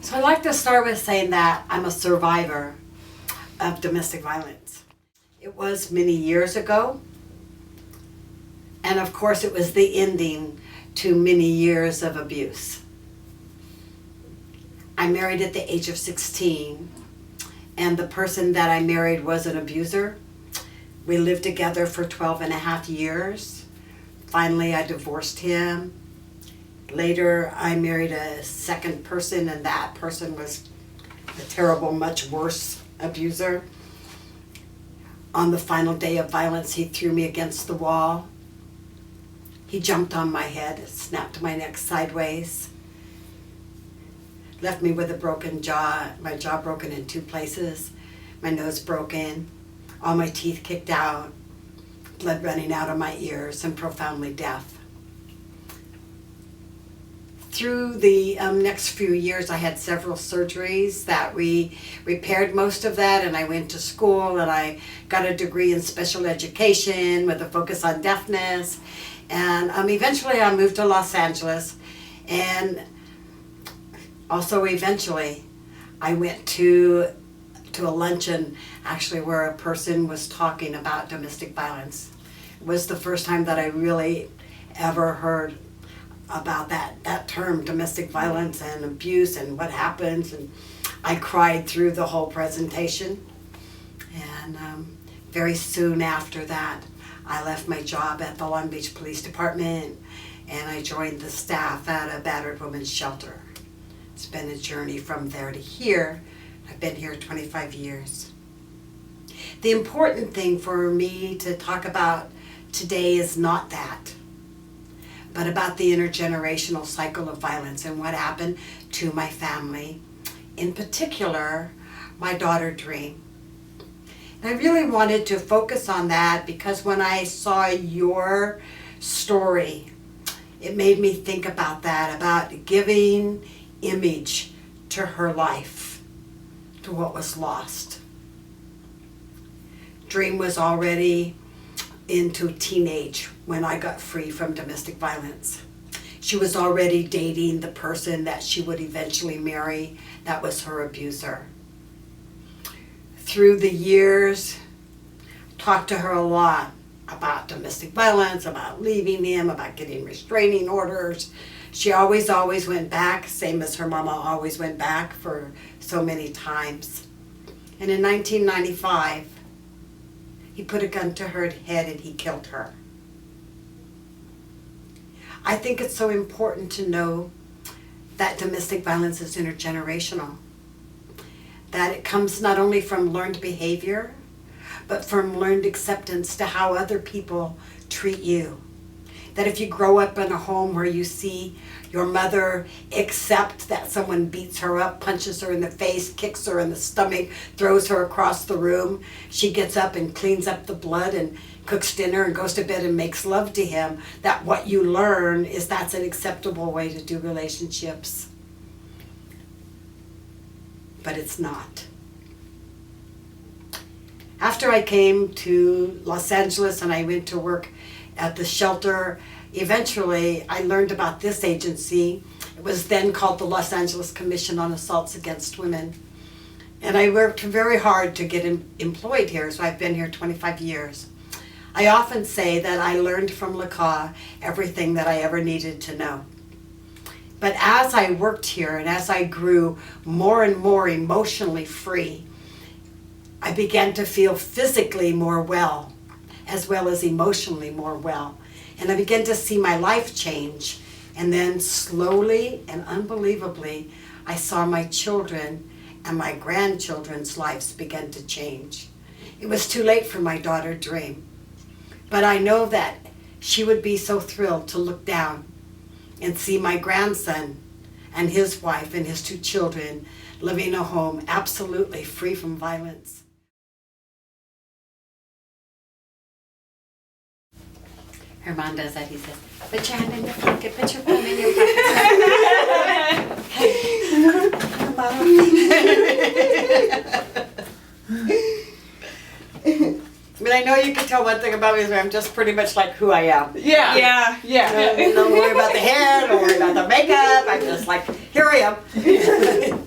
So I'd like to start with saying that I'm a survivor of domestic violence. It was many years ago, and of course it was the ending to many years of abuse. I married at the age of 16, and the person that I married was an abuser. We lived together for 12 and a half years. Finally, I divorced him. Later, I married a second person, and that person was a terrible, much worse abuser. On the final day of violence, he threw me against the wall. He jumped on my head, snapped my neck sideways, left me with a broken jaw, my jaw broken in 2 places, my nose broken, all my teeth kicked out, blood running out of my ears, and profoundly deaf. Through the next few years, I had several surgeries that we repaired most of that, and I went to school and I got a degree in special education with a focus on deafness. And eventually I moved to Los Angeles, and also eventually I went to a luncheon actually where a person was talking about domestic violence. It was the first time that I really ever heard about that term, domestic violence and abuse and what happens, and I cried through the whole presentation. And very soon after that, I left my job at the Long Beach Police Department and I joined the staff at a battered women's shelter. It's been a journey from there to here. I've been here 25 years. The important thing for me to talk about today is not that, but about the intergenerational cycle of violence and what happened to my family, in particular, my daughter Dream. And I really wanted to focus on that because when I saw your story, it made me think about that, about giving image to her life, to what was lost. Dream was already into teenage when I got free from domestic violence. She was already dating the person that she would eventually marry. That was her abuser. Through the years, talked to her a lot about domestic violence, about leaving him, about getting restraining orders. She always went back, same as her mama always went back for so many times. And in 1995, he put a gun to her head and he killed her. I think it's so important to know that domestic violence is intergenerational. That it comes not only from learned behavior, but from learned acceptance to how other people treat you. That if you grow up in a home where you see your mother accept that someone beats her up, punches her in the face, kicks her in the stomach, throws her across the room, she gets up and cleans up the blood and cooks dinner and goes to bed and makes love to him, that what you learn is that's an acceptable way to do relationships. But it's not. After I came to Los Angeles and I went to work at the shelter, eventually I learned about this agency. It was then called the Los Angeles Commission on Assaults Against Women. And I worked very hard to get employed here, so I've been here 25 years. I often say that I learned from LaCaw everything that I ever needed to know. But as I worked here and as I grew more and more emotionally free, I began to feel physically more well as emotionally more well. And I began to see my life change. And then slowly and unbelievably, I saw my children and my grandchildren's lives begin to change. It was too late for my daughter Dream. But I know that she would be so thrilled to look down and see my grandson and his wife and his 2 children living a home absolutely free from violence. Her mom does that. He says, put your hand in your pocket, put your phone in your pocket. But I know you can tell one thing about me is I'm just pretty much like who I am. Yeah. Don't worry about the hair, don't worry about the makeup. I'm just like, here I am.